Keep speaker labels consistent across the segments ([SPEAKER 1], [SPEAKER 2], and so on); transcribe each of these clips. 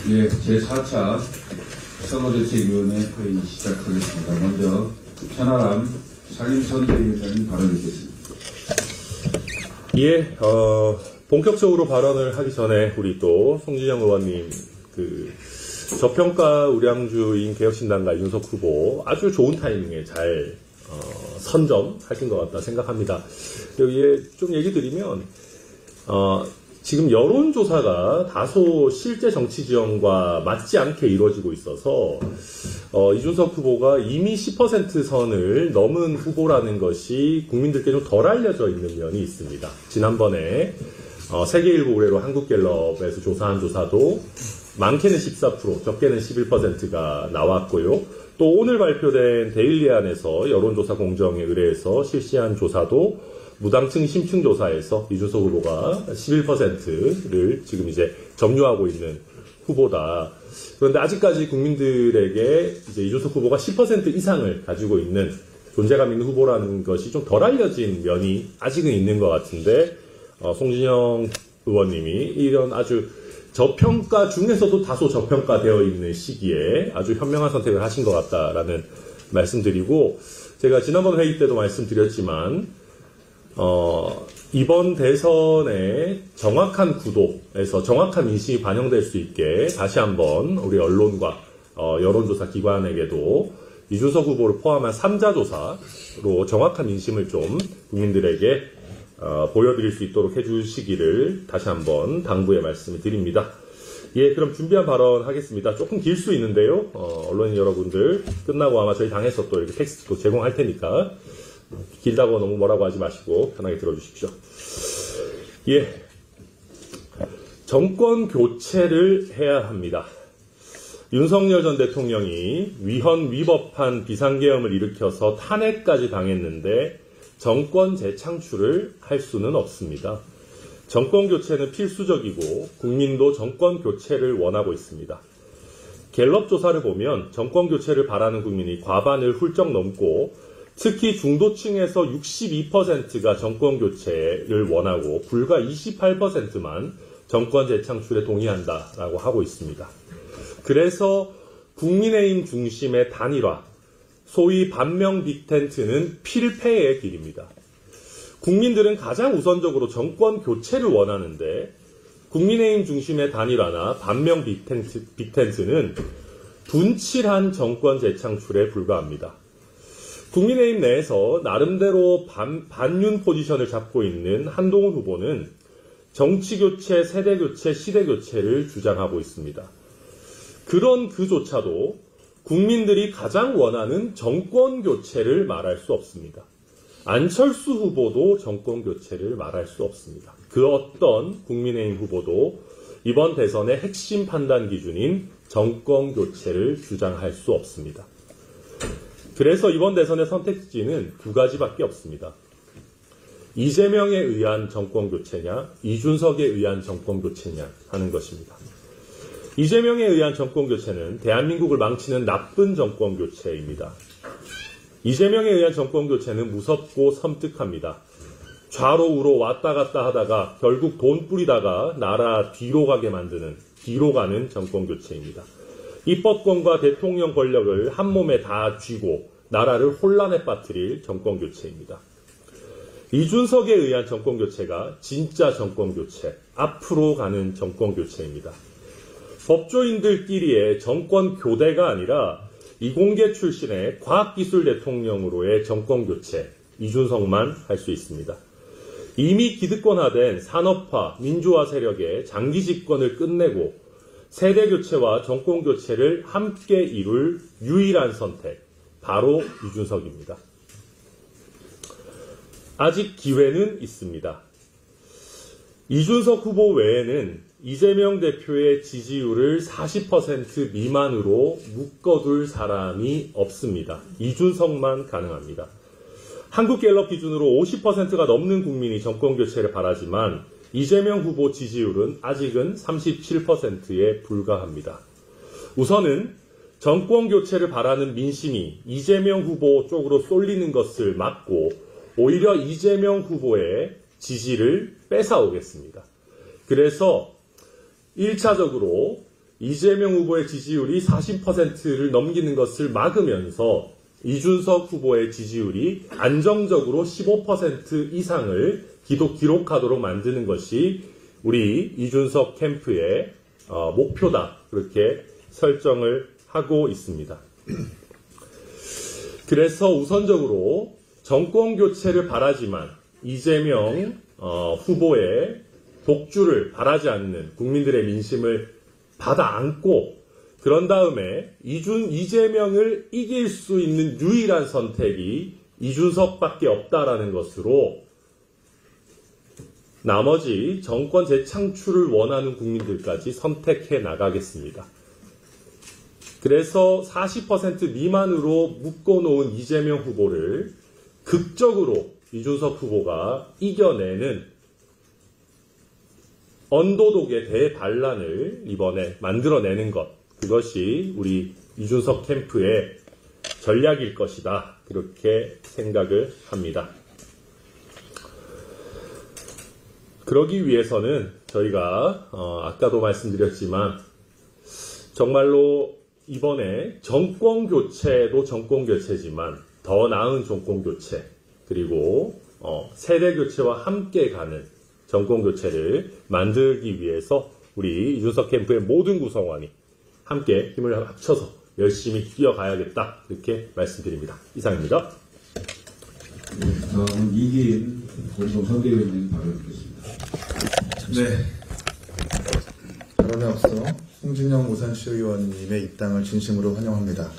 [SPEAKER 1] 예, 제4차 선거대책위원회 회의 시작하겠습니다. 먼저 천하람 상임선대위원장님 발언 주시겠습니다.
[SPEAKER 2] 예, 본격적으로 발언을 하기 전에 우리 또 송진영 의원님 저평가 우량주인 개혁신당과 이준석 후보 아주 좋은 타이밍에 잘 선점하신 것 같다 생각합니다. 여기에 좀 얘기 드리면 지금 여론조사가 다소 실제 정치 지형과 맞지 않게 이루어지고 있어서 이준석 후보가 이미 10% 선을 넘은 후보라는 것이 국민들께 좀 덜 알려져 있는 면이 있습니다. 지난번에 세계일보 의뢰로 한국갤럽에서 조사한 조사도 많게는 14%, 적게는 11%가 나왔고요. 또 오늘 발표된 데일리안에서 여론조사 공정에 의뢰해서 실시한 조사도 무당층 심층 조사에서 이준석 후보가 11%를 지금 이제 점유하고 있는 후보다. 그런데 아직까지 국민들에게 이제 이준석 후보가 10% 이상을 가지고 있는 존재감 있는 후보라는 것이 좀 덜 알려진 면이 아직은 있는 것 같은데, 송진영 의원님이 이런 아주 저평가 중에서도 다소 저평가되어 있는 시기에 아주 현명한 선택을 하신 것 같다라는 말씀드리고, 제가 지난번 회의 때도 말씀드렸지만 이번 대선의 정확한 구도에서 정확한 인식이 반영될 수 있게 다시 한번 우리 언론과 여론조사 기관에게도 이준석 후보를 포함한 3자 조사로 정확한 민심을 좀 국민들에게 보여드릴 수 있도록 해주시기를 다시 한번 당부의 말씀을 드립니다. 예, 그럼 준비한 발언 하겠습니다. 조금 길 수 있는데요. 언론인 여러분들 끝나고 아마 저희 당에서 또 이렇게 텍스트도 제공할 테니까 길다고 너무 뭐라고 하지 마시고 편하게 들어주십시오. 예, 정권 교체를 해야 합니다. 윤석열 전 대통령이 위헌 위법한 비상계엄을 일으켜서 탄핵까지 당했는데 정권 재창출을 할 수는 없습니다. 정권 교체는 필수적이고 국민도 정권 교체를 원하고 있습니다. 갤럽 조사를 보면 정권 교체를 바라는 국민이 과반을 훌쩍 넘고 특히 중도층에서 62%가 정권 교체를 원하고 불과 28%만 정권 재창출에 동의한다라고 하고 있습니다. 그래서 국민의힘 중심의 단일화, 소위 반명 빅텐트는 필패의 길입니다. 국민들은 가장 우선적으로 정권 교체를 원하는데 국민의힘 중심의 단일화나 반명 빅텐트는 둔칠한 정권 재창출에 불과합니다. 국민의힘 내에서 나름대로 반윤 포지션을 잡고 있는 한동훈 후보는 정치교체, 세대교체, 시대교체를 주장하고 있습니다. 그런 그조차도 국민들이 가장 원하는 정권교체를 말할 수 없습니다. 안철수 후보도 정권교체를 말할 수 없습니다. 그 어떤 국민의힘 후보도 이번 대선의 핵심 판단 기준인 정권교체를 주장할 수 없습니다. 그래서 이번 대선의 선택지는 두 가지밖에 없습니다. 이재명에 의한 정권교체냐, 이준석에 의한 정권교체냐 하는 것입니다. 이재명에 의한 정권교체는 대한민국을 망치는 나쁜 정권교체입니다. 이재명에 의한 정권교체는 무섭고 섬뜩합니다. 좌로 우로 왔다 갔다 하다가 결국 돈 뿌리다가 나라 뒤로 가게 만드는, 뒤로 가는 정권교체입니다. 입법권과 대통령 권력을 한 몸에 다 쥐고 나라를 혼란에 빠뜨릴 정권교체입니다. 이준석에 의한 정권교체가 진짜 정권교체, 앞으로 가는 정권교체입니다. 법조인들끼리의 정권교대가 아니라 이공계 출신의 과학기술 대통령으로의 정권교체, 이준석만 할 수 있습니다. 이미 기득권화된 산업화, 민주화 세력의 장기 집권을 끝내고 세대교체와 정권교체를 함께 이룰 유일한 선택, 바로 이준석입니다. 아직 기회는 있습니다. 이준석 후보 외에는 이재명 대표의 지지율을 40% 미만으로 묶어둘 사람이 없습니다. 이준석만 가능합니다. 한국갤럽 기준으로 50%가 넘는 국민이 정권교체를 바라지만 이재명 후보 지지율은 아직은 37%에 불과합니다. 우선은 정권교체를 바라는 민심이 이재명 후보 쪽으로 쏠리는 것을 막고 오히려 이재명 후보의 지지를 뺏어오겠습니다. 그래서 1차적으로 이재명 후보의 지지율이 40%를 넘기는 것을 막으면서 이준석 후보의 지지율이 안정적으로 15% 이상을 기록하도록 만드는 것이 우리 이준석 캠프의 목표다. 그렇게 설정을 하고 있습니다. 그래서 우선적으로 정권 교체를 바라지만 이재명 후보의 독주를 바라지 않는 국민들의 민심을 받아 안고 그런 다음에 이재명을 이길 수 있는 유일한 선택이 이준석밖에 없다라는 것으로 나머지 정권 재창출을 원하는 국민들까지 선택해 나가겠습니다. 그래서 40% 미만으로 묶어놓은 이재명 후보를 극적으로 이준석 후보가 이겨내는 언도독의 대반란을 이번에 만들어내는 것, 그것이 우리 이준석 캠프의 전략일 것이다. 그렇게 생각을 합니다. 그러기 위해서는 저희가 아까도 말씀드렸지만 정말로 이번에 정권 교체도 정권 교체지만 더 나은 정권 교체 그리고 세대 교체와 함께 가는 정권 교체를 만들기 위해서 우리 이준석 캠프의 모든 구성원이 함께 힘을 합쳐서 열심히 뛰어가야겠다 이렇게 말씀드립니다. 이상입니다.
[SPEAKER 1] 네, 다음은 이기인 공동선대위원님 발언 듣겠습니다.
[SPEAKER 3] 네. 발언에 앞서 홍진영 오산시의원님의 입당을 진심으로 환영합니다.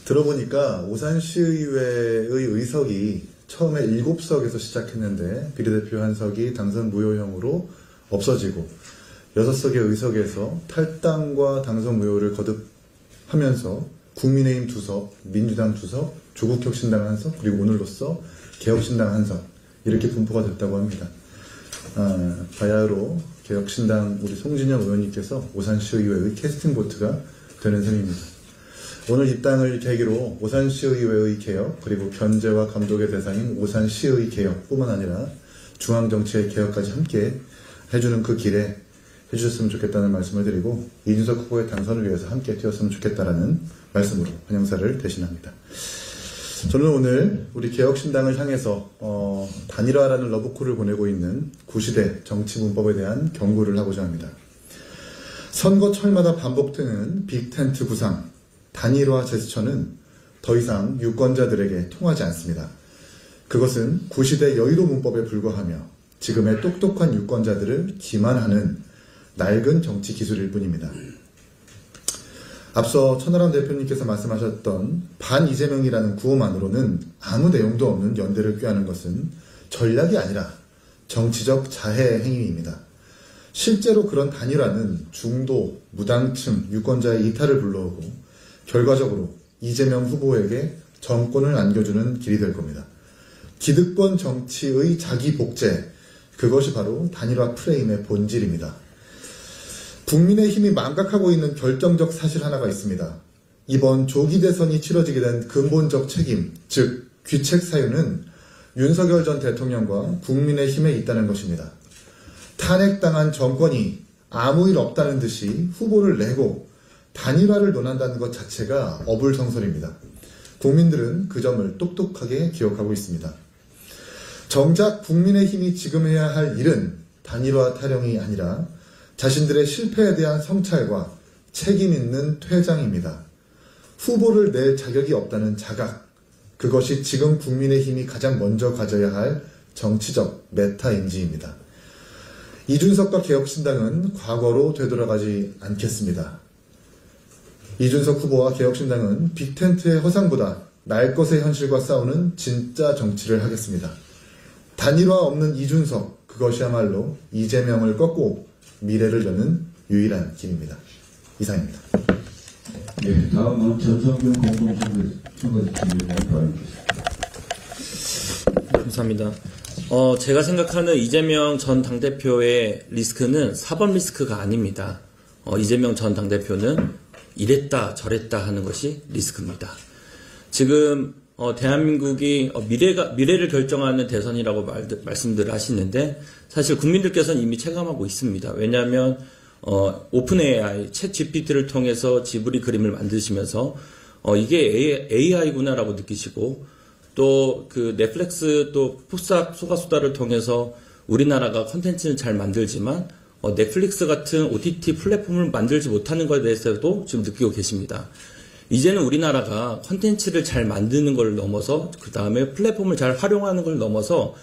[SPEAKER 3] 들어보니까 오산시의회의 의석이 처음에 7석에서 시작했는데 비례대표 1석이 당선 무효형으로 없어지고 6석의 의석에서 탈당과 당선 무효를 거듭하면서 국민의힘 2석, 민주당 2석, 조국혁신당 1석, 그리고 오늘로써 개혁신당 1석 이렇게 분포가 됐다고 합니다. 바야흐로 개혁신당 우리 송진영 의원님께서 오산시의회의 캐스팅보트가 되는 셈입니다. 오늘 입당을 계기로 오산시의회의 개혁 그리고 견제와 감독의 대상인 오산시의 개혁뿐만 아니라 중앙정치의 개혁까지 함께 해주는 그 길에 해주셨으면 좋겠다는 말씀을 드리고 이준석 후보의 당선을 위해서 함께 뛰었으면 좋겠다라는 말씀으로 환영사를 대신합니다. 저는 오늘 우리 개혁신당을 향해서 단일화라는 러브콜을 보내고 있는 구시대 정치문법에 대한 경고를 하고자 합니다. 선거철마다 반복되는 빅텐트 구상, 단일화 제스처는 더 이상 유권자들에게 통하지 않습니다. 그것은 구시대 여의도 문법에 불과하며 지금의 똑똑한 유권자들을 기만하는 낡은 정치 기술일 뿐입니다. 앞서 천하람 대표님께서 말씀하셨던 반 이재명이라는 구호만으로는 아무 내용도 없는 연대를 꾀하는 것은 전략이 아니라 정치적 자해 행위입니다. 실제로 그런 단일화는 중도, 무당층, 유권자의 이탈을 불러오고 결과적으로 이재명 후보에게 정권을 안겨주는 길이 될 겁니다. 기득권 정치의 자기 복제, 그것이 바로 단일화 프레임의 본질입니다. 국민의힘이 망각하고 있는 결정적 사실 하나가 있습니다. 이번 조기 대선이 치러지게 된 근본적 책임, 즉 귀책 사유는 윤석열 전 대통령과 국민의힘에 있다는 것입니다. 탄핵당한 정권이 아무 일 없다는 듯이 후보를 내고 단일화를 논한다는 것 자체가 어불성설입니다. 국민들은 그 점을 똑똑하게 기억하고 있습니다. 정작 국민의힘이 지금 해야 할 일은 단일화 타령이 아니라 자신들의 실패에 대한 성찰과 책임 있는 퇴장입니다. 후보를 낼 자격이 없다는 자각, 그것이 지금 국민의힘이 가장 먼저 가져야 할 정치적 메타인지입니다. 이준석과 개혁신당은 과거로 되돌아가지 않겠습니다. 이준석 후보와 개혁신당은 빅텐트의 허상보다 날 것의 현실과 싸우는 진짜 정치를 하겠습니다. 단일화 없는 이준석, 그것이야말로 이재명을 꺾고 미래를 여는 유일한 길입니다. 이상입니다.
[SPEAKER 1] 네, 다음은 전성균 공동선거팀위원회 발언하겠습니다.
[SPEAKER 4] 감사합니다. 제가 생각하는 이재명 전 당대표의 리스크는 사법 리스크가 아닙니다. 이재명 전 당대표는 이랬다 저랬다 하는 것이 리스크입니다. 지금 대한민국이 미래를 결정하는 대선이라고 말씀들을 하시는데 사실 국민들께서는 이미 체감하고 있습니다. 왜냐하면 오픈 AI, 챗 GPT를 통해서 지브리 그림을 만드시면서 이게 AI구나라고 느끼시고 또 그 넷플릭스 또 폭삭 소가수다를 통해서 우리나라가 콘텐츠는 잘 만들지만 넷플릭스 같은 OTT 플랫폼을 만들지 못하는 것에 대해서도 지금 느끼고 계십니다. 이제는 우리나라가 콘텐츠를 잘 만드는 걸 넘어서 그 다음에 플랫폼을 잘 활용하는 걸 넘어서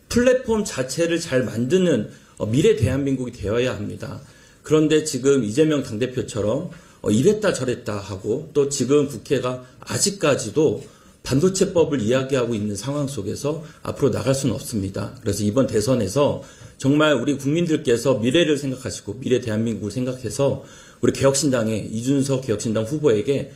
[SPEAKER 4] 플랫폼 자체를 잘 만드는 미래 대한민국이 되어야 합니다. 그런데 지금 이재명 당대표처럼 이랬다 저랬다 하고 또 지금 국회가 아직까지도 반도체법을 이야기하고 있는 상황 속에서 앞으로 나갈 수는 없습니다. 그래서 이번 대선에서 정말 우리 국민들께서 미래를 생각하시고 미래 대한민국을 생각해서 우리 개혁신당의 이준석 개혁신당 후보에게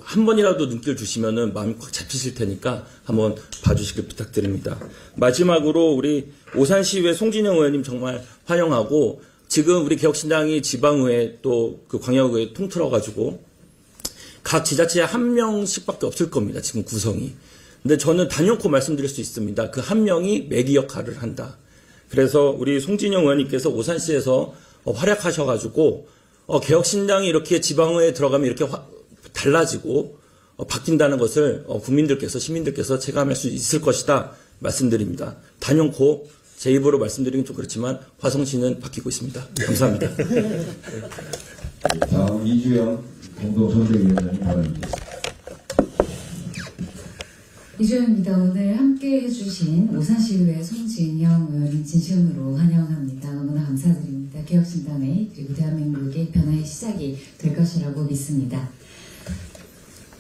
[SPEAKER 4] 한 번이라도 눈길 주시면은 마음이 꽉 잡히실 테니까 한번 봐주시길 부탁드립니다. 마지막으로 우리 오산시의회 송진영 의원님 정말 환영하고 지금 우리 개혁신당이 지방의회 또 그 광역의회 통틀어가지고 각 지자체에 한 명씩밖에 없을 겁니다. 지금 구성이. 근데 저는 단연코 말씀드릴 수 있습니다. 그 한 명이 매기 역할을 한다. 그래서 우리 송진영 의원님께서 오산시에서 활약하셔가지고 개혁신당이 이렇게 지방의회에 들어가면 이렇게 달라지고 바뀐다는 것을 국민들께서 시민들께서 체감할 수 있을 것이다 말씀드립니다. 단연코 제 입으로 말씀드리긴 좀 그렇지만 화성시는 바뀌고 있습니다. 감사합니다.
[SPEAKER 1] 다음 이주영 공동선대위원장님 발언입니다.
[SPEAKER 5] 이주영입니다. 오늘 함께 해주신 오산시의회 송진영 의원님 진심으로 환영합니다. 너무나 감사드립니다. 개혁신당의 그리고 대한민국의 변화의 시작이 될 것이라고 믿습니다.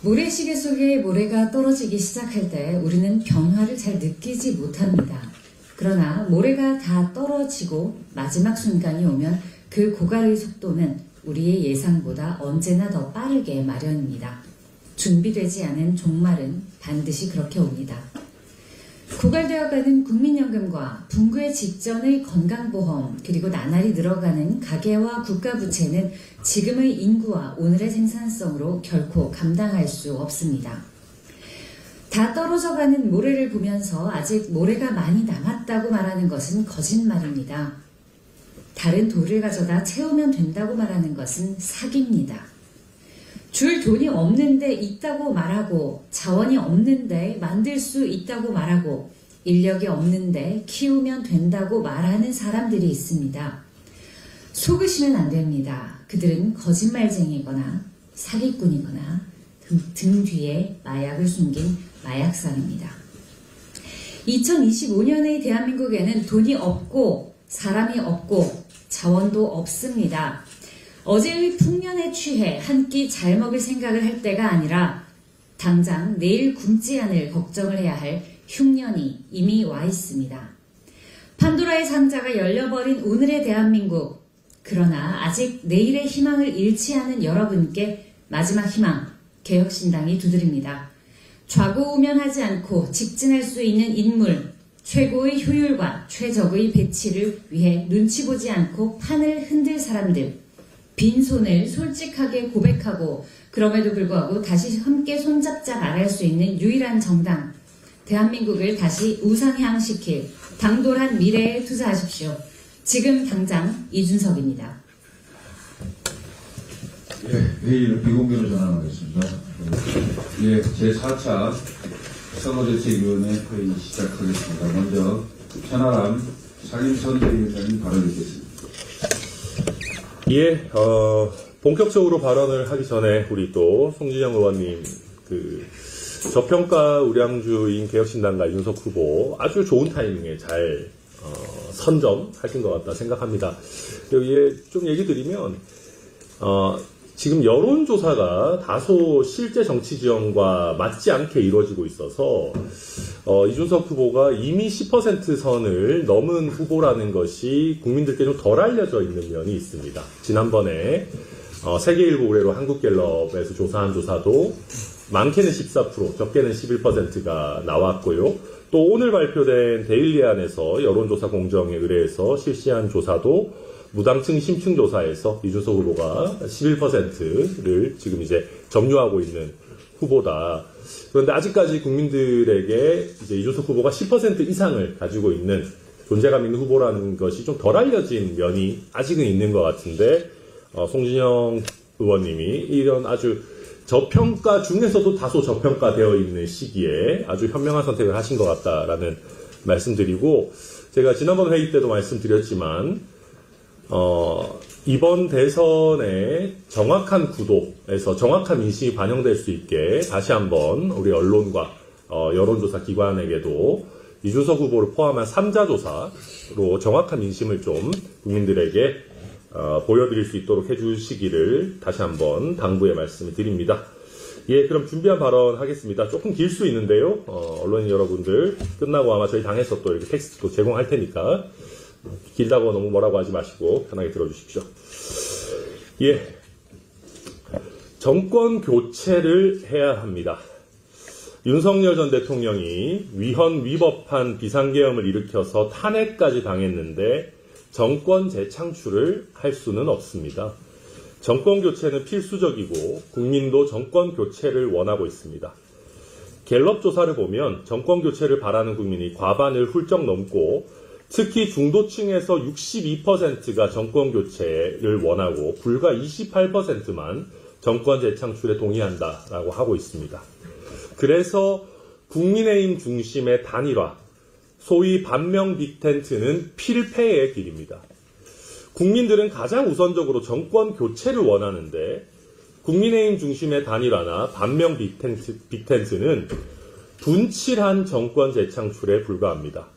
[SPEAKER 5] 모래시계 속에 모래가 떨어지기 시작할 때 우리는 변화를 잘 느끼지 못합니다. 그러나 모래가 다 떨어지고 마지막 순간이 오면 그 고갈의 속도는 우리의 예상보다 언제나 더 빠르게 마련입니다. 준비되지 않은 종말은 반드시 그렇게 옵니다. 고갈되어가는 국민연금과 붕괴 직전의 건강보험 그리고 나날이 늘어가는 가계와 국가부채는 지금의 인구와 오늘의 생산성으로 결코 감당할 수 없습니다. 다 떨어져가는 모래를 보면서 아직 모래가 많이 남았다고 말하는 것은 거짓말입니다. 다른 돌을 가져다 채우면 된다고 말하는 것은 사기입니다. 줄 돈이 없는데 있다고 말하고 자원이 없는데 만들 수 있다고 말하고 인력이 없는데 키우면 된다고 말하는 사람들이 있습니다. 속으시면 안 됩니다. 그들은 거짓말쟁이거나 사기꾼이거나 등 뒤에 마약을 숨긴 마약상입니다. 2025년의 대한민국에는 돈이 없고 사람이 없고 자원도 없습니다. 어제의 풍년에 취해 한 끼 잘 먹을 생각을 할 때가 아니라 당장 내일 굶지 않을 걱정을 해야 할 흉년이 이미 와 있습니다. 판도라의 상자가 열려버린 오늘의 대한민국. 그러나 아직 내일의 희망을 잃지 않은 여러분께 마지막 희망, 개혁신당이 두드립니다. 좌고우면하지 않고 직진할 수 있는 인물, 최고의 효율과 최적의 배치를 위해 눈치 보지 않고 판을 흔들 사람들, 빈손을 솔직하게 고백하고 그럼에도 불구하고 다시 함께 손잡자 말할 수 있는 유일한 정당, 대한민국을 다시 우상향시킬 당돌한 미래에 투자하십시오. 지금 당장 이준석입니다.
[SPEAKER 1] 회의를 비공개로 전환하겠습니다. 제4차 선거대책위원회 회의 시작하겠습니다. 먼저 천하람 상임선대위원장님 발언 듣겠습니다.
[SPEAKER 2] 본격적으로 발언을 하기 전에 우리 또 송진영 의원님 저평가 우량주인 개혁신당과 윤석 후보 아주 좋은 타이밍에 잘 선점하신 것 같다 생각합니다. 여기에 좀 얘기 드리면 지금 여론조사가 다소 실제 정치 지형과 맞지 않게 이루어지고 있어서 이준석 후보가 이미 10% 선을 넘은 후보라는 것이 국민들께 좀 덜 알려져 있는 면이 있습니다. 지난번에 세계일보 의뢰로 한국갤럽에서 조사한 조사도 많게는 14%, 적게는 11%가 나왔고요. 또 오늘 발표된 데일리안에서 여론조사 공정에 의뢰해서 실시한 조사도 무당층 심층 조사에서 이준석 후보가 11%를 지금 이제 점유하고 있는 후보다. 그런데 아직까지 국민들에게 이제 이준석 후보가 10% 이상을 가지고 있는 존재감 있는 후보라는 것이 좀 덜 알려진 면이 아직은 있는 것 같은데 송진영 의원님이 이런 아주 저평가 중에서도 다소 저평가되어 있는 시기에 아주 현명한 선택을 하신 것 같다라는 말씀드리고, 제가 지난번 회의 때도 말씀드렸지만 이번 대선의 정확한 구도에서 정확한 인식이 반영될 수 있게 다시 한번 우리 언론과 여론조사 기관에게도 이준석 후보를 포함한 3자조사로 정확한 민심을 좀 국민들에게 보여드릴 수 있도록 해주시기를 다시 한번 당부의 말씀을 드립니다. 예, 그럼 준비한 발언 하겠습니다. 조금 길 수 있는데요. 언론인 여러분들 끝나고 아마 저희 당에서 또 이렇게 텍스트도 제공할 테니까 길다고 너무 뭐라고 하지 마시고 편하게 들어주십시오. 예, 정권 교체를 해야 합니다. 윤석열 전 대통령이 위헌 위법한 비상계엄을 일으켜서 탄핵까지 당했는데 정권 재창출을 할 수는 없습니다. 정권 교체는 필수적이고 국민도 정권 교체를 원하고 있습니다. 갤럽 조사를 보면 정권 교체를 바라는 국민이 과반을 훌쩍 넘고, 특히 중도층에서 62%가 정권 교체를 원하고 불과 28%만 정권 재창출에 동의한다라고 하고 있습니다. 그래서 국민의힘 중심의 단일화, 소위 반명 빅텐트는 필패의 길입니다. 국민들은 가장 우선적으로 정권 교체를 원하는데 국민의힘 중심의 단일화나 반명 빅텐트는 분칠한 정권 재창출에 불과합니다.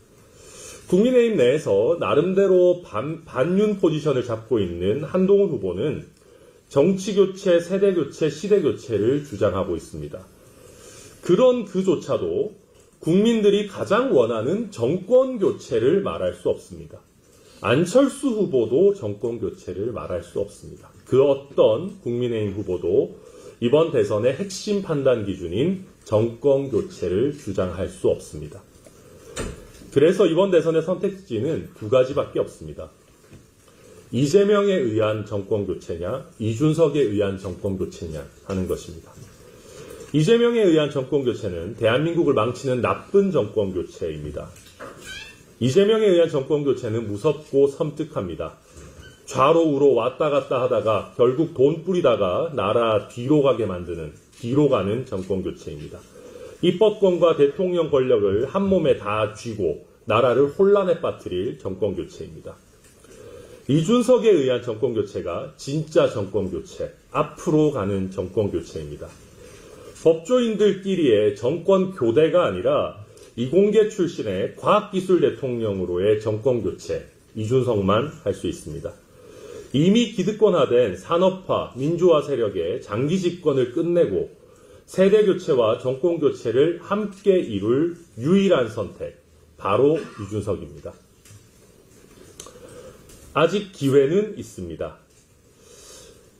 [SPEAKER 2] 국민의힘 내에서 나름대로 반윤 포지션을 잡고 있는 한동훈 후보는 정치교체, 세대교체, 시대교체를 주장하고 있습니다. 그런 그조차도 국민들이 가장 원하는 정권교체를 말할 수 없습니다. 안철수 후보도 정권교체를 말할 수 없습니다. 그 어떤 국민의힘 후보도 이번 대선의 핵심 판단 기준인 정권교체를 주장할 수 없습니다. 그래서 이번 대선의 선택지는 두 가지밖에 없습니다. 이재명에 의한 정권교체냐, 이준석에 의한 정권교체냐 하는 것입니다. 이재명에 의한 정권교체는 대한민국을 망치는 나쁜 정권교체입니다. 이재명에 의한 정권교체는 무섭고 섬뜩합니다. 좌로 우로 왔다 갔다 하다가 결국 돈 뿌리다가 나라 뒤로 가게 만드는, 뒤로 가는 정권교체입니다. 입법권과 대통령 권력을 한 몸에 다 쥐고 나라를 혼란에 빠뜨릴 정권교체입니다. 이준석에 의한 정권교체가 진짜 정권교체, 앞으로 가는 정권교체입니다. 법조인들끼리의 정권 교대가 아니라 이공계 출신의 과학기술 대통령으로의 정권교체, 이준석만 할 수 있습니다. 이미 기득권화된 산업화, 민주화 세력의 장기 집권을 끝내고 세대교체와 정권교체를 함께 이룰 유일한 선택, 바로 이준석입니다. 아직 기회는 있습니다.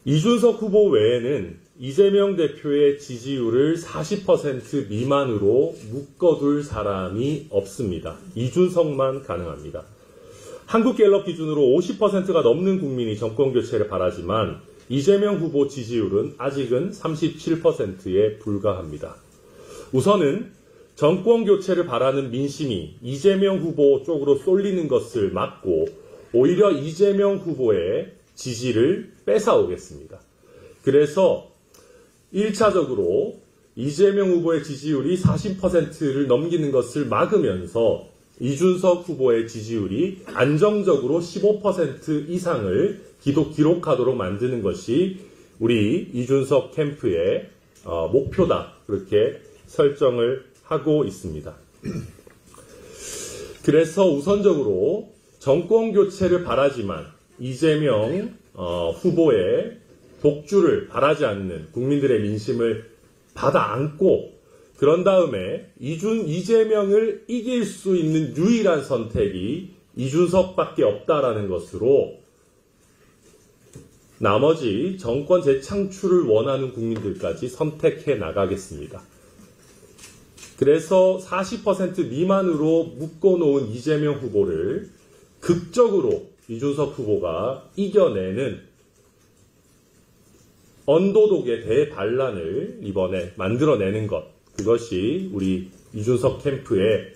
[SPEAKER 2] 이준석 후보 외에는 이재명 대표의 지지율을 40% 미만으로 묶어둘 사람이 없습니다. 이준석만 가능합니다. 한국갤럽 기준으로 50%가 넘는 국민이 정권교체를 바라지만 이재명 후보 지지율은 아직은 37%에 불과합니다. 우선은 정권교체를 바라는 민심이 이재명 후보 쪽으로 쏠리는 것을 막고 오히려 이재명 후보의 지지를 뺏어오겠습니다. 그래서 1차적으로 이재명 후보의 지지율이 40%를 넘기는 것을 막으면서 이준석 후보의 지지율이 안정적으로 15% 이상을 기록하도록 만드는 것이 우리 이준석 캠프의 목표다. 그렇게 설정을 하고 있습니다. 그래서 우선적으로 정권교체를 바라지만 이재명 후보의 독주를 바라지 않는 국민들의 민심을 받아 안고 그런 다음에 이재명을 이길 수 있는 유일한 선택이 이준석밖에 없다라는 것으로 나머지 정권 재창출을 원하는 국민들까지 선택해 나가겠습니다. 그래서 40% 미만으로 묶어놓은 이재명 후보를 극적으로 이준석 후보가 이겨내는 언더독의 대반란을 이번에 만들어내는 것, 그것이 우리 이준석 캠프의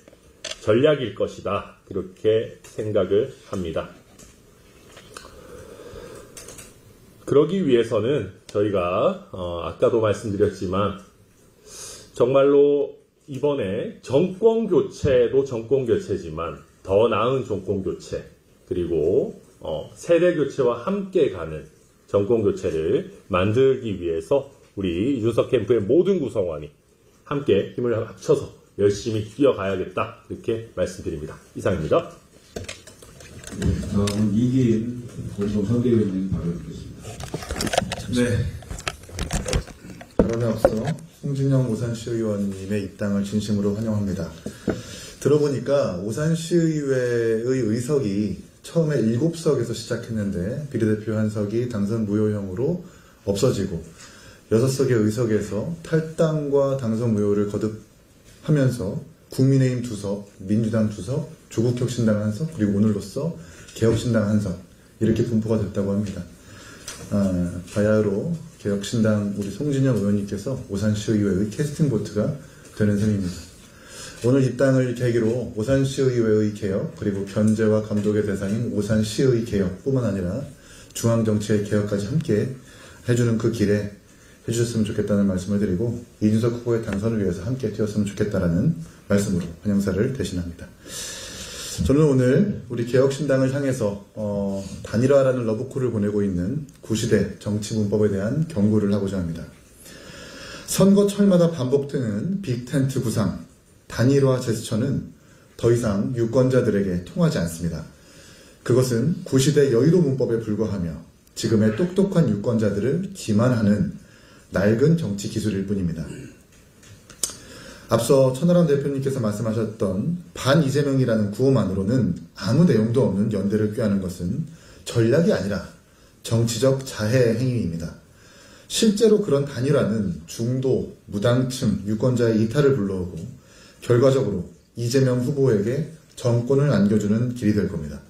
[SPEAKER 2] 전략일 것이다. 그렇게 생각을 합니다. 그러기 위해서는 저희가 아까도 말씀드렸지만 정말로 이번에 정권 교체도 정권 교체지만 더 나은 정권 교체 그리고 세대 교체와 함께 가는 정권 교체를 만들기 위해서 우리 이준석 캠프의 모든 구성원이 함께 힘을 합쳐서 열심히 뛰어가야겠다 이렇게 말씀드립니다. 이상입니다.
[SPEAKER 1] 네, 다음은 이기인 공동선대위원님 발언드리겠습니다.
[SPEAKER 3] 네. 발언에 앞서 송진영 오산시의원님의 입당을 진심으로 환영합니다. 들어보니까 오산시의회의 의석이 처음에 7석에서 시작했는데 비례대표 1석이 당선 무효형으로 없어지고 6석의 의석에서 탈당과 당선 무효를 거듭하면서 국민의힘 2석, 민주당 2석, 조국혁신당 1석, 그리고 오늘로써 개혁신당 1석 이렇게 분포가 됐다고 합니다. 바야흐로 개혁신당 우리 송진영 의원님께서 오산시의회의 캐스팅보트가 되는 셈입니다. 오늘 입당을 계기로 오산시의회의 개혁 그리고 견제와 감독의 대상인 오산시의 개혁뿐만 아니라 중앙정치의 개혁까지 함께 해주는 그 길에 해주셨으면 좋겠다는 말씀을 드리고 이준석 후보의 당선을 위해서 함께 뛰었으면 좋겠다라는 말씀으로 환영사를 대신합니다. 저는 오늘 우리 개혁신당을 향해서 단일화라는 러브콜을 보내고 있는 구시대 정치문법에 대한 경고를 하고자 합니다. 선거철마다 반복되는 빅텐트 구상, 단일화 제스처는 더 이상 유권자들에게 통하지 않습니다. 그것은 구시대 여의도 문법에 불과하며 지금의 똑똑한 유권자들을 기만하는 낡은 정치 기술일 뿐입니다. 앞서 천하람 대표님께서 말씀하셨던 반 이재명이라는 구호만으로는 아무 내용도 없는 연대를 꾀하는 것은 전략이 아니라 정치적 자해 행위입니다. 실제로 그런 단일화는 중도, 무당층, 유권자의 이탈을 불러오고 결과적으로 이재명 후보에게 정권을 안겨주는 길이 될 겁니다.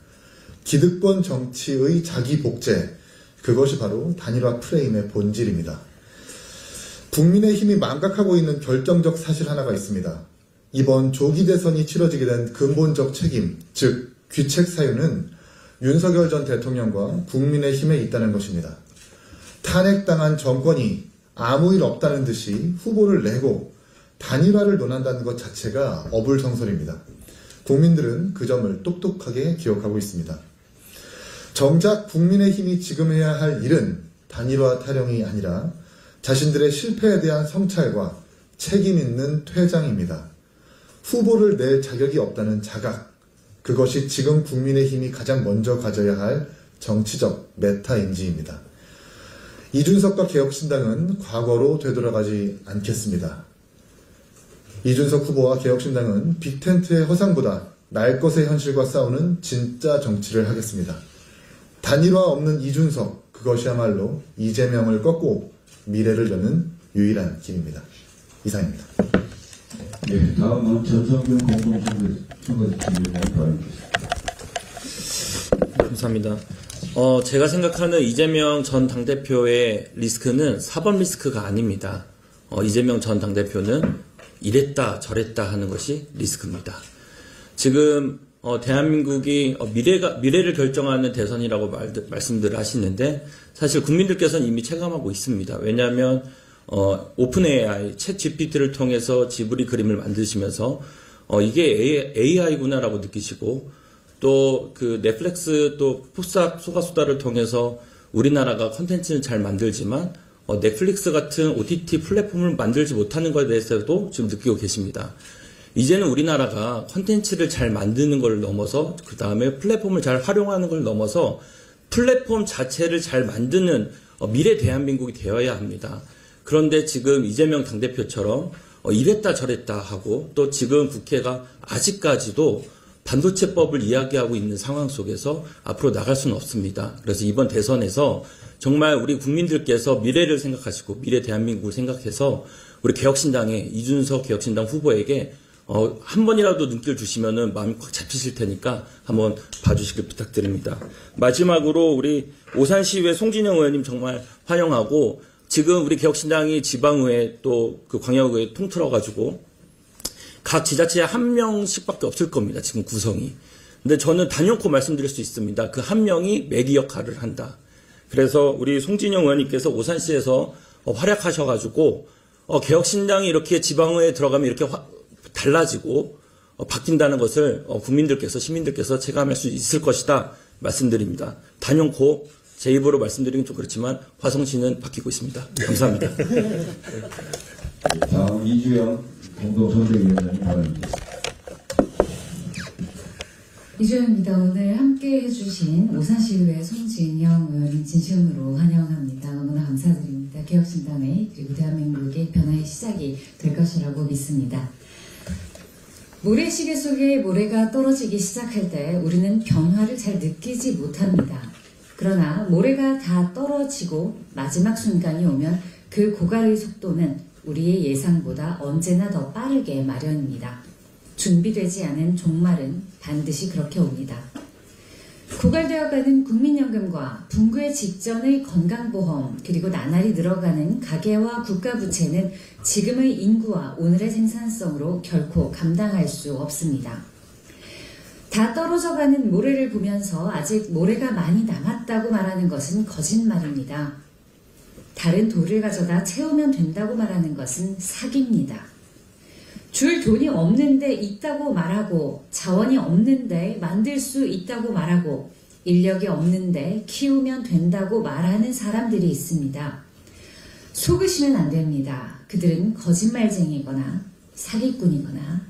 [SPEAKER 3] 기득권 정치의 자기 복제, 그것이 바로 단일화 프레임의 본질입니다. 국민의힘이 망각하고 있는 결정적 사실 하나가 있습니다. 이번 조기 대선이 치러지게 된 근본적 책임, 즉 귀책 사유는 윤석열 전 대통령과 국민의힘에 있다는 것입니다. 탄핵당한 정권이 아무 일 없다는 듯이 후보를 내고 단일화를 논한다는 것 자체가 어불성설입니다. 국민들은 그 점을 똑똑하게 기억하고 있습니다. 정작 국민의힘이 지금 해야 할 일은 단일화 타령이 아니라 자신들의 실패에 대한 성찰과 책임 있는 퇴장입니다. 후보를 낼 자격이 없다는 자각, 그것이 지금 국민의힘이 가장 먼저 가져야 할 정치적 메타인지입니다. 이준석과 개혁신당은 과거로 되돌아가지 않겠습니다. 이준석 후보와 개혁신당은 빅텐트의 허상보다 날 것의 현실과 싸우는 진짜 정치를 하겠습니다. 단일화 없는 이준석, 그것이야말로 이재명을 꺾고 미래를 여는 유일한 길입니다. 이상입니다.
[SPEAKER 1] 네, 다음은 전성균 공동선거대책위원장 발언드리겠습니다.
[SPEAKER 4] 감사합니다. 제가 생각하는 이재명 전 당대표의 리스크는 사법 리스크가 아닙니다. 이재명 전 당대표는 이랬다 저랬다 하는 것이 리스크입니다. 지금 대한민국이 미래를 결정하는 대선이라고 말씀들을 하시는데 사실 국민들께서는 이미 체감하고 있습니다. 왜냐하면 오픈 AI, 챗 GPT를 통해서 지브리 그림을 만드시면서 이게 AI구나라고 느끼시고 또 그 넷플릭스 또 푸싹 소가수다를 통해서 우리나라가 컨텐츠는 잘 만들지만 넷플릭스 같은 OTT 플랫폼을 만들지 못하는 것에 대해서도 지금 느끼고 계십니다. 이제는 우리나라가 컨텐츠를 잘 만드는 걸 넘어서 그 다음에 플랫폼을 잘 활용하는 걸 넘어서 플랫폼 자체를 잘 만드는 미래 대한민국이 되어야 합니다. 그런데 지금 이재명 당대표처럼 이랬다 저랬다 하고 또 지금 국회가 아직까지도 반도체법을 이야기하고 있는 상황 속에서 앞으로 나갈 수는 없습니다. 그래서 이번 대선에서 정말 우리 국민들께서 미래를 생각하시고 미래 대한민국을 생각해서 우리 개혁신당의 이준석 개혁신당 후보에게 한 번이라도 눈길 주시면은 마음이 꽉 잡히실 테니까 한번 봐주시길 부탁드립니다. 마지막으로 우리 오산시의회 송진영 의원님 정말 환영하고 지금 우리 개혁신당이 지방의회 또 그 광역의회 통틀어가지고 각 지자체에 한 명씩밖에 없을 겁니다. 지금 구성이. 근데 저는 단연코 말씀드릴 수 있습니다. 그 한 명이 매기 역할을 한다. 그래서 우리 송진영 의원님께서 오산시에서 활약하셔가지고 개혁신당이 이렇게 지방의회에 들어가면 이렇게 달라지고 바뀐다는 것을 국민들께서 시민들께서 체감할 수 있을 것이다 말씀드립니다. 단연코 제 입으로 말씀드리긴 좀 그렇지만 화성시는 바뀌고 있습니다. 감사합니다.
[SPEAKER 1] 다음 이주영 공동선대위원장님 발언드리겠습니다.
[SPEAKER 5] 이주영입니다. 오늘 함께 해주신 오산시의회 송진영 의원님 진심으로 환영합니다. 너무나 감사드립니다. 개혁신당의 그리고 대한민국의 변화의 시작이 될 것이라고 믿습니다. 모래시계 속에 모래가 떨어지기 시작할 때 우리는 변화를 잘 느끼지 못합니다. 그러나 모래가 다 떨어지고 마지막 순간이 오면 그 고갈의 속도는 우리의 예상보다 언제나 더 빠르게 마련입니다. 준비되지 않은 종말은 반드시 그렇게 옵니다. 고갈되어가는 국민연금과 붕괴 직전의 건강보험 그리고 나날이 늘어가는 가계와 국가부채는 지금의 인구와 오늘의 생산성으로 결코 감당할 수 없습니다. 다 떨어져가는 모래를 보면서 아직 모래가 많이 남았다고 말하는 것은 거짓말입니다. 다른 돌을 가져다 채우면 된다고 말하는 것은 사기입니다. 줄 돈이 없는데 있다고 말하고 자원이 없는데 만들 수 있다고 말하고 인력이 없는데 키우면 된다고 말하는 사람들이 있습니다. 속으시면 안 됩니다. 그들은 거짓말쟁이거나 사기꾼이거나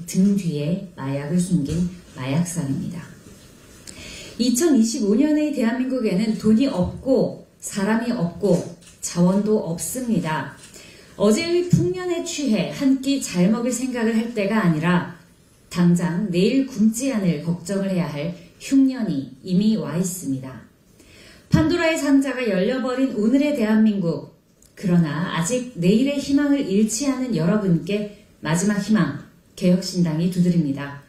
[SPEAKER 5] 등 뒤에 마약을 숨긴 마약상입니다. 2025년의 대한민국에는 돈이 없고 사람이 없고 자원도 없습니다. 어제의 풍년에 취해 한 끼 잘 먹을 생각을 할 때가 아니라 당장 내일 굶지 않을 걱정을 해야 할 흉년이 이미 와 있습니다. 판도라의 상자가 열려버린 오늘의 대한민국. 그러나 아직 내일의 희망을 잃지 않은 여러분께 마지막 희망, 개혁신당이 두드립니다.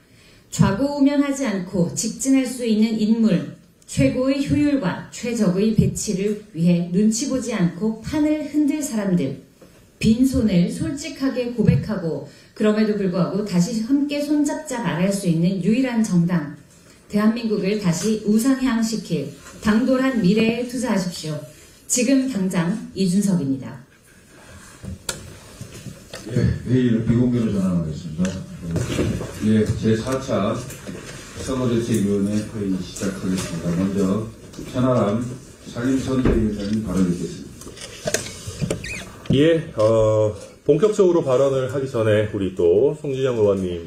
[SPEAKER 5] 좌고우면하지 않고 직진할 수 있는 인물, 최고의 효율과 최적의 배치를 위해 눈치 보지 않고 판을 흔들 사람들, 빈손을 솔직하게 고백하고 그럼에도 불구하고 다시 함께 손잡자 말할 수 있는 유일한 정당, 대한민국을 다시 우상향시킬 당돌한 미래에 투자하십시오. 지금 당장 이준석입니다.
[SPEAKER 1] 회의를 비공개로 전환하겠습니다. 제4차 선거대책위원회 회의 시작하겠습니다. 먼저 천하람 상임선대위원장님 발언 드리겠습니다.
[SPEAKER 2] 본격적으로 발언을 하기 전에 우리 또 송진영 의원님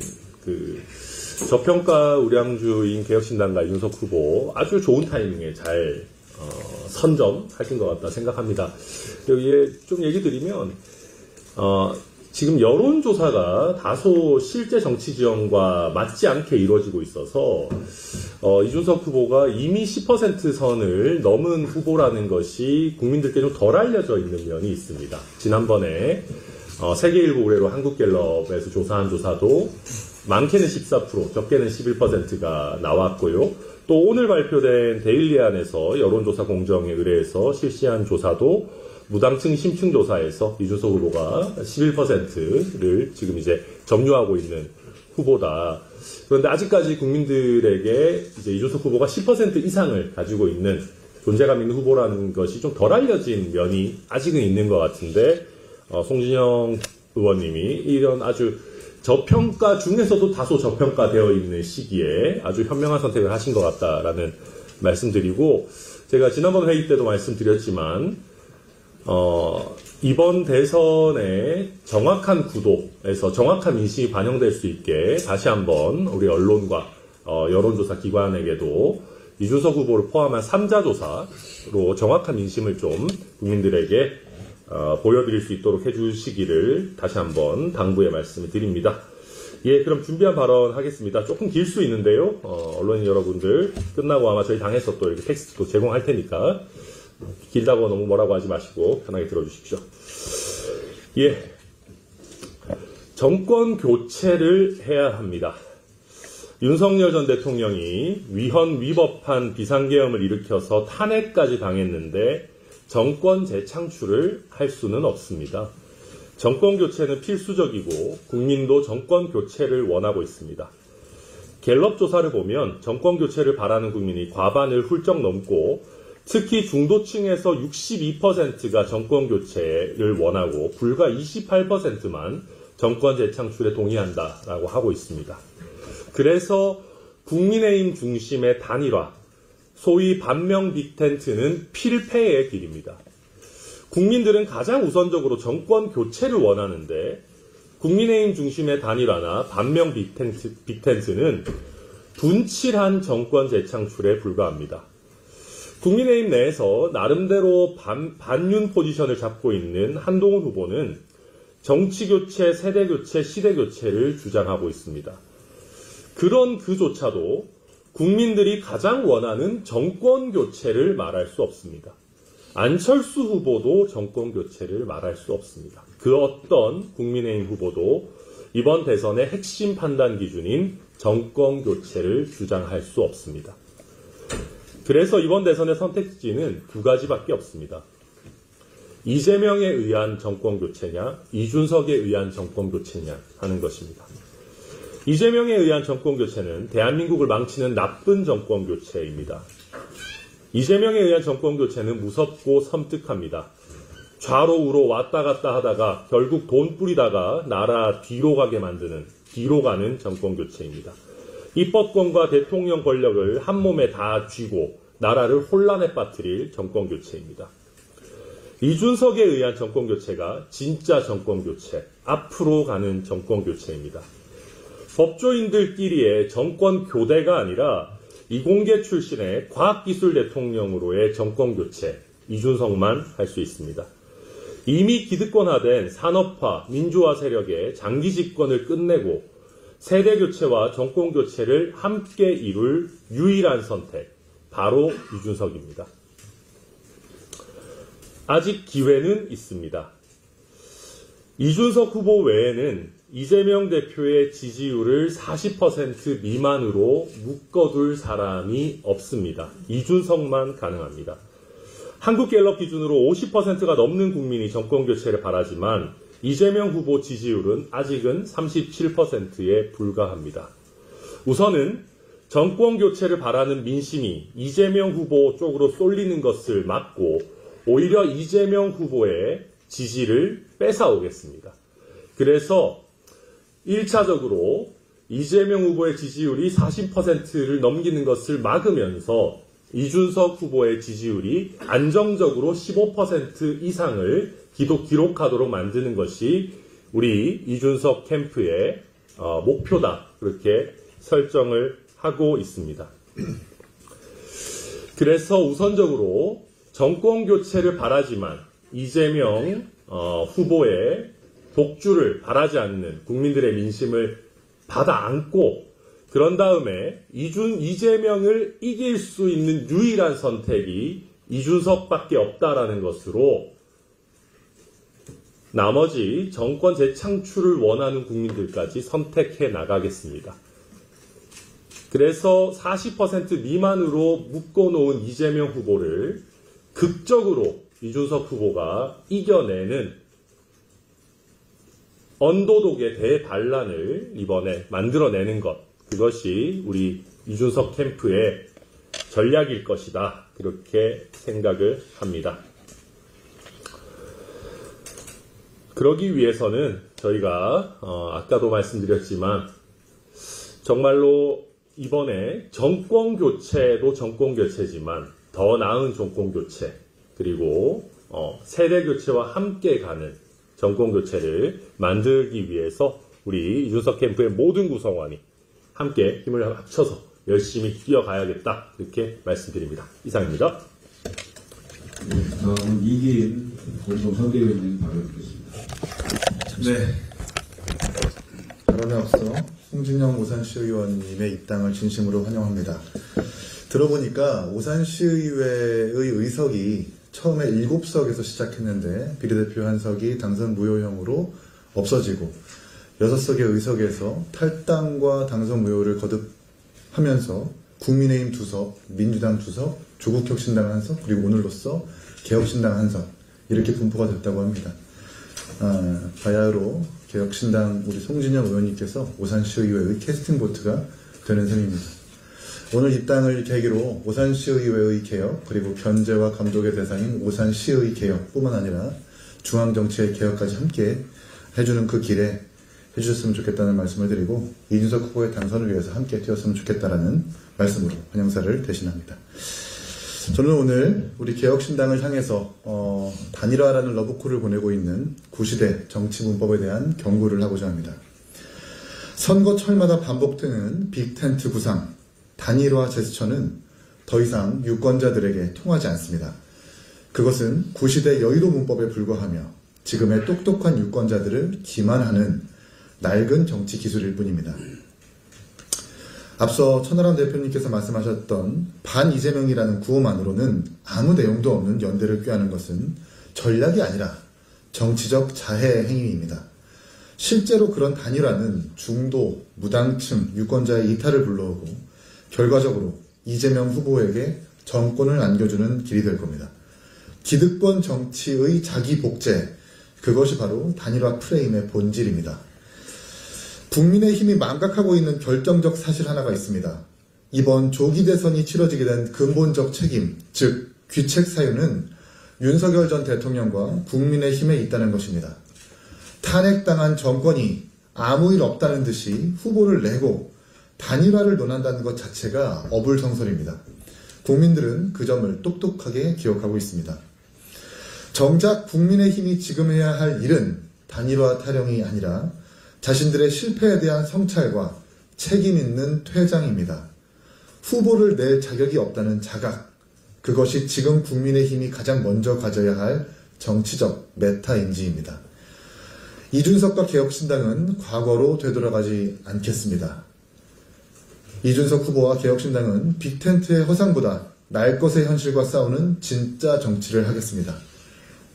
[SPEAKER 2] 저평가 우량주인 개혁신당과 이준석 후보 아주 좋은 타이밍에 잘 선점하신 것 같다 생각합니다. 여기에 좀 얘기 드리면 지금 여론조사가 다소 실제 정치 지형과 맞지 않게 이루어지고 있어서 이준석 후보가 이미 10% 선을 넘은 후보라는 것이 국민들께 좀 덜 알려져 있는 면이 있습니다. 지난번에 세계일보 의뢰로 한국갤럽에서 조사한 조사도 많게는 14%, 적게는 11%가 나왔고요. 또 오늘 발표된 데일리안에서 여론조사 공정에 의뢰해서 실시한 조사도 무당층 심층 조사에서 이준석 후보가 11%를 지금 이제 점유하고 있는 후보다. 그런데 아직까지 국민들에게 이제 이준석 후보가 10% 이상을 가지고 있는 존재감 있는 후보라는 것이 좀 덜 알려진 면이 아직은 있는 것 같은데, 송진영 의원님이 이런 아주 저평가 중에서도 다소 저평가되어 있는 시기에 아주 현명한 선택을 하신 것 같다라는 말씀드리고, 제가 지난번 회의 때도 말씀드렸지만 이번 대선의 정확한 구도에서 정확한 인식이 반영될 수 있게 다시 한번 우리 언론과 여론조사 기관에게도 이준석 후보를 포함한 3자 조사로 정확한 민심을 좀 국민들에게 보여드릴 수 있도록 해주시기를 다시 한번 당부의 말씀을 드립니다. 그럼 준비한 발언 하겠습니다. 조금 길 수 있는데요. 언론인 여러분들 끝나고 아마 저희 당에서 또 이렇게 텍스트도 제공할 테니까 길다고 너무 뭐라고 하지 마시고 편하게 들어주십시오. 정권 교체를 해야 합니다. 윤석열 전 대통령이 위헌 위법한 비상계엄을 일으켜서 탄핵까지 당했는데 정권 재창출을 할 수는 없습니다. 정권 교체는 필수적이고 국민도 정권 교체를 원하고 있습니다. 갤럽 조사를 보면 정권 교체를 바라는 국민이 과반을 훌쩍 넘고 특히 중도층에서 62%가 정권 교체를 원하고 불과 28%만 정권 재창출에 동의한다라고 하고 있습니다. 그래서 국민의힘 중심의 단일화, 소위 반명 빅텐트는 필패의 길입니다. 국민들은 가장 우선적으로 정권 교체를 원하는데 국민의힘 중심의 단일화나 반명 빅텐트는 둔칠한 정권 재창출에 불과합니다. 국민의힘 내에서 나름대로 반윤 포지션을 잡고 있는 한동훈 후보는 정치교체, 세대교체, 시대교체를 주장하고 있습니다. 그런 그조차도 국민들이 가장 원하는 정권교체를 말할 수 없습니다. 안철수 후보도 정권교체를 말할 수 없습니다. 그 어떤 국민의힘 후보도 이번 대선의 핵심 판단 기준인 정권교체를 주장할 수 없습니다. 그래서 이번 대선의 선택지는 두 가지밖에 없습니다. 이재명에 의한 정권교체냐, 이준석에 의한 정권교체냐 하는 것입니다. 이재명에 의한 정권교체는 대한민국을 망치는 나쁜 정권교체입니다. 이재명에 의한 정권교체는 무섭고 섬뜩합니다. 좌로 우로 왔다 갔다 하다가 결국 돈 뿌리다가 나라 뒤로 가게 만드는, 뒤로 가는 정권교체입니다. 입법권과 대통령 권력을 한 몸에 다 쥐고 나라를 혼란에 빠뜨릴 정권교체입니다. 이준석에 의한 정권교체가 진짜 정권교체, 앞으로 가는 정권교체입니다. 법조인들끼리의 정권 교대가 아니라 이공계 출신의 과학기술 대통령으로의 정권교체, 이준석만 할 수 있습니다. 이미 기득권화된 산업화, 민주화 세력의 장기 집권을 끝내고 세대교체와 정권교체를 함께 이룰 유일한 선택, 바로 이준석입니다. 아직 기회는 있습니다. 이준석 후보 외에는 이재명 대표의 지지율을 40% 미만으로 묶어둘 사람이 없습니다. 이준석만 가능합니다. 한국갤럽 기준으로 50%가 넘는 국민이 정권교체를 바라지만 이재명 후보 지지율은 아직은 37%에 불과합니다. 우선은 정권교체를 바라는 민심이 이재명 후보 쪽으로 쏠리는 것을 막고 오히려 이재명 후보의 지지를 뺏어오겠습니다. 그래서 1차적으로 이재명 후보의 지지율이 40%를 넘기는 것을 막으면서 이준석 후보의 지지율이 안정적으로 15% 이상을 기록하도록 만드는 것이 우리 이준석 캠프의 목표다. 그렇게 설정을 하고 있습니다. 그래서 우선적으로 정권교체를 바라지만 이재명 후보의 복주를 바라지 않는 국민들의 민심을 받아 안고 그런 다음에 이재명을 이길 수 있는 유일한 선택이 이준석밖에 없다라는 것으로 나머지 정권 재창출을 원하는 국민들까지 선택해 나가겠습니다. 그래서 40% 미만으로 묶어놓은 이재명 후보를 극적으로 이준석 후보가 이겨내는 언더독의 대반란을 이번에 만들어내는 것, 그것이 우리 이준석 캠프의 전략일 것이다. 그렇게 생각을 합니다. 그러기 위해서는 저희가 아까도 말씀드렸지만 정말로 이번에 정권교체도 정권교체지만 더 나은 정권교체 그리고 세대교체와 함께 가는 정권교체를 만들기 위해서 우리 이준석 캠프의 모든 구성원이 함께 힘을 합쳐서 열심히 뛰어가야겠다 이렇게 말씀드립니다. 이상입니다.
[SPEAKER 1] 네, 다음은 이기인 공동선대위원님 발언드리겠습니다.
[SPEAKER 3] 네. 발언에 앞서 홍진영 오산시의원님의 입당을 진심으로 환영합니다. 들어보니까 오산시의회의 의석이 처음에 7석에서 시작했는데 비례대표 1석이 당선 무효형으로 없어지고 6석의 의석에서 탈당과 당선 무효를 거듭하면서 국민의힘 2석, 민주당 2석, 조국혁신당 1석, 그리고 오늘로써 개혁신당 1석 이렇게 분포가 됐다고 합니다. 바야흐로 개혁신당 우리 송진영 의원님께서 오산시의회의 캐스팅 보트가 되는 셈입니다. 오늘 입당을 계기로 오산시의회의 개혁, 그리고 견제와 감독의 대상인 오산시의 개혁뿐만 아니라 중앙정치의 개혁까지 함께 해주는 그 길에 해주셨으면 좋겠다는 말씀을 드리고, 이준석 후보의 당선을 위해서 함께 뛰었으면 좋겠다라는 말씀으로 환영사를 대신합니다. 저는 오늘 우리 개혁신당을 향해서 단일화라는 러브콜을 보내고 있는 구시대 정치문법에 대한 경고를 하고자 합니다. 선거철마다 반복되는 빅텐트 구상, 단일화 제스처는 더 이상 유권자들에게 통하지 않습니다. 그것은 구시대 여의도 문법에 불과하며 지금의 똑똑한 유권자들을 기만하는 낡은 정치 기술일 뿐입니다. 앞서 천하람 대표님께서 말씀하셨던 반 이재명이라는 구호만으로는 아무 내용도 없는 연대를 꾀하는 것은 전략이 아니라 정치적 자해 행위입니다. 실제로 그런 단일화는 중도, 무당층, 유권자의 이탈을 불러오고 결과적으로 이재명 후보에게 정권을 안겨주는 길이 될 겁니다. 기득권 정치의 자기 복제, 그것이 바로 단일화 프레임의 본질입니다. 국민의힘이 망각하고 있는 결정적 사실 하나가 있습니다. 이번 조기 대선이 치러지게 된 근본적 책임, 즉 귀책 사유는 윤석열 전 대통령과 국민의힘에 있다는 것입니다. 탄핵당한 정권이 아무 일 없다는 듯이 후보를 내고 단일화를 논한다는 것 자체가 어불성설입니다. 국민들은 그 점을 똑똑하게 기억하고 있습니다. 정작 국민의힘이 지금 해야 할 일은 단일화 타령이 아니라 자신들의 실패에 대한 성찰과 책임 있는 퇴장입니다. 후보를 낼 자격이 없다는 자각, 그것이 지금 국민의힘이 가장 먼저 가져야 할 정치적 메타인지입니다. 이준석과 개혁신당은 과거로 되돌아가지 않겠습니다. 이준석 후보와 개혁신당은 빅텐트의 허상보다 날 것의 현실과 싸우는 진짜 정치를 하겠습니다.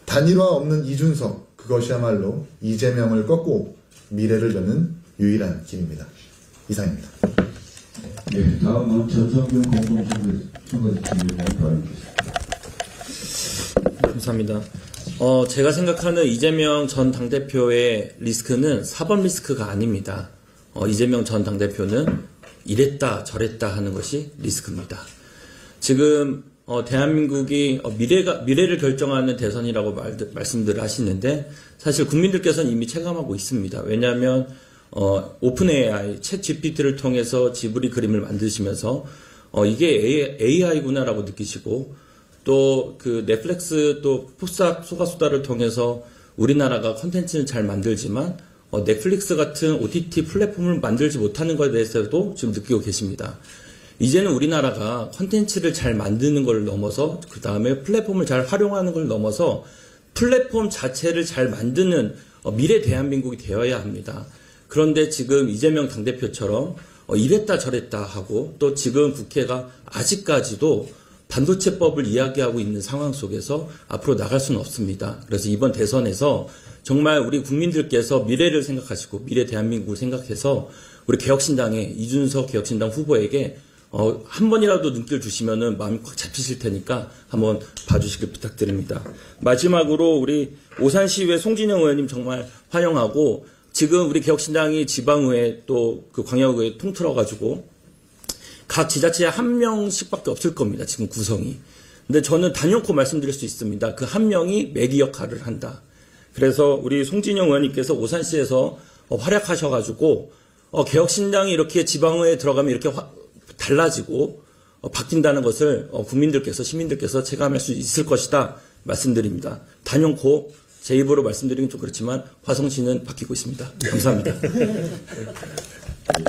[SPEAKER 3] 단일화 없는 이준석, 그것이야말로 이재명을 꺾고 미래를 여는 유일한 길입니다. 이상입니다.
[SPEAKER 1] 네, 다음은 전성균 공동선거진위원회 발언입니다.
[SPEAKER 4] 감사합니다. 제가 생각하는 이재명 전 당대표의 리스크는 사법 리스크가 아닙니다. 이재명 전 당대표는 이랬다 저랬다 하는 것이 리스크입니다. 지금 대한민국이 미래를 결정하는 대선이라고 말씀들을 하시는데 사실 국민들께서는 이미 체감하고 있습니다. 왜냐하면 오픈 AI, 챗 GPT를 통해서 지브리 그림을 만드시면서 이게 AI구나라고 느끼시고 또 그 넷플릭스 또 폭삭 소가수다를 통해서 우리나라가 컨텐츠는 잘 만들지만 넷플릭스 같은 OTT 플랫폼을 만들지 못하는 것에 대해서도 지금 느끼고 계십니다. 이제는 우리나라가 컨텐츠를 잘 만드는 걸 넘어서 그 다음에 플랫폼을 잘 활용하는 걸 넘어서 플랫폼 자체를 잘 만드는 미래 대한민국이 되어야 합니다. 그런데 지금 이재명 당대표처럼 이랬다 저랬다 하고 또 지금 국회가 아직까지도 반도체법을 이야기하고 있는 상황 속에서 앞으로 나갈 수는 없습니다. 그래서 이번 대선에서 정말 우리 국민들께서 미래를 생각하시고 미래 대한민국을 생각해서 우리 개혁신당의 이준석 개혁신당 후보에게 한 번이라도 눈길 주시면은 마음이 꽉 잡히실 테니까 한번 봐주시길 부탁드립니다. 마지막으로 우리 오산시의회 송진영 의원님 정말 환영하고 지금 우리 개혁신당이 지방의회 또 그 광역의회 통틀어가지고 각 지자체에 한 명씩밖에 없을 겁니다. 지금 구성이. 근데 저는 단연코 말씀드릴 수 있습니다. 그 한 명이 매기 역할을 한다. 그래서 우리 송진영 의원님께서 오산시에서 활약하셔가지고 개혁신당이 이렇게 지방의회에 들어가면 이렇게 달라지고 바뀐다는 것을 국민들께서 시민들께서 체감할 수 있을 것이다 말씀드립니다. 단연코 제 입으로 말씀드리긴 좀 그렇지만 화성시는 바뀌고 있습니다. 감사합니다.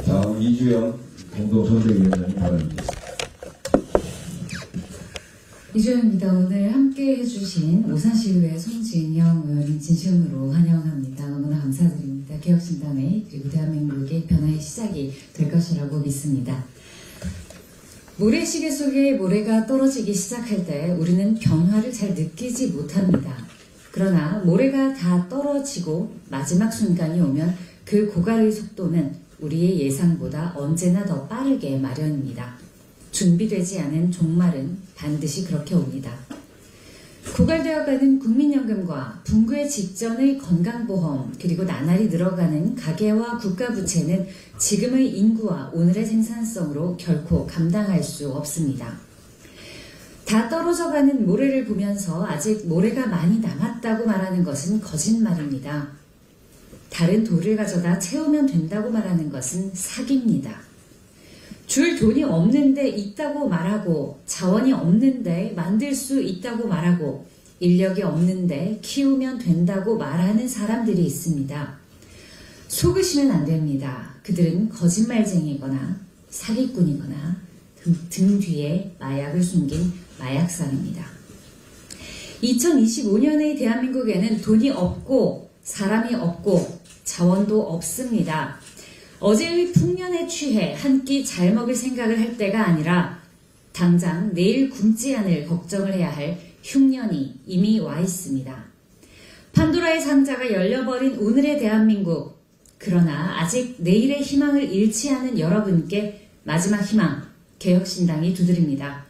[SPEAKER 1] 다음 이주영 공동선대위원장님 발언입니다.
[SPEAKER 5] 이주영입니다. 오늘 함께 해주신 오산시의회 송진영 의원님 진심으로 환영합니다. 너무나 감사드립니다. 개혁신당의 그리고 대한민국의 변화의 시작이 될 것이라고 믿습니다. 모래시계 속에 모래가 떨어지기 시작할 때 우리는 변화를 잘 느끼지 못합니다. 그러나 모래가 다 떨어지고 마지막 순간이 오면 그 고갈의 속도는 우리의 예상보다 언제나 더 빠르게 마련입니다. 준비되지 않은 종말은 반드시 그렇게 옵니다. 고갈되어가는 국민연금과 붕괴 직전의 건강보험 그리고 나날이 늘어가는 가계와 국가부채는 지금의 인구와 오늘의 생산성으로 결코 감당할 수 없습니다. 다 떨어져가는 모래를 보면서 아직 모래가 많이 남았다고 말하는 것은 거짓말입니다. 다른 돌을 가져다 채우면 된다고 말하는 것은 사기입니다. 줄 돈이 없는데 있다고 말하고 자원이 없는데 만들 수 있다고 말하고 인력이 없는데 키우면 된다고 말하는 사람들이 있습니다. 속으시면 안 됩니다. 그들은 거짓말쟁이거나 사기꾼이거나 등 뒤에 마약을 숨긴 마약상입니다. 2025년의 대한민국에는 돈이 없고 사람이 없고 자원도 없습니다. 어제의 풍년에 취해 한 끼 잘 먹을 생각을 할 때가 아니라 당장 내일 굶지 않을 걱정을 해야 할 흉년이 이미 와 있습니다. 판도라의 상자가 열려버린 오늘의 대한민국. 그러나 아직 내일의 희망을 잃지 않은 여러분께 마지막 희망, 개혁신당이 두드립니다.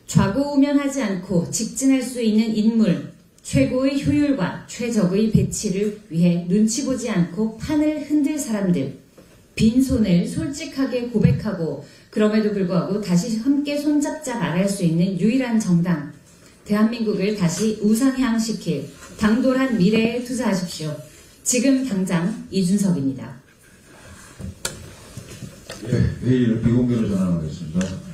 [SPEAKER 5] 좌고우면하지 않고 직진할 수 있는 인물, 최고의 효율과 최적의 배치를 위해 눈치 보지 않고 판을 흔들 사람들, 빈손을 솔직하게 고백하고 그럼에도 불구하고 다시 함께 손잡자 말할 수 있는 유일한 정당, 대한민국을 다시 우상향시킬 당돌한 미래에 투자하십시오. 지금 당장 이준석입니다.
[SPEAKER 1] 예, 회의를 비공개로 전환하겠습니다.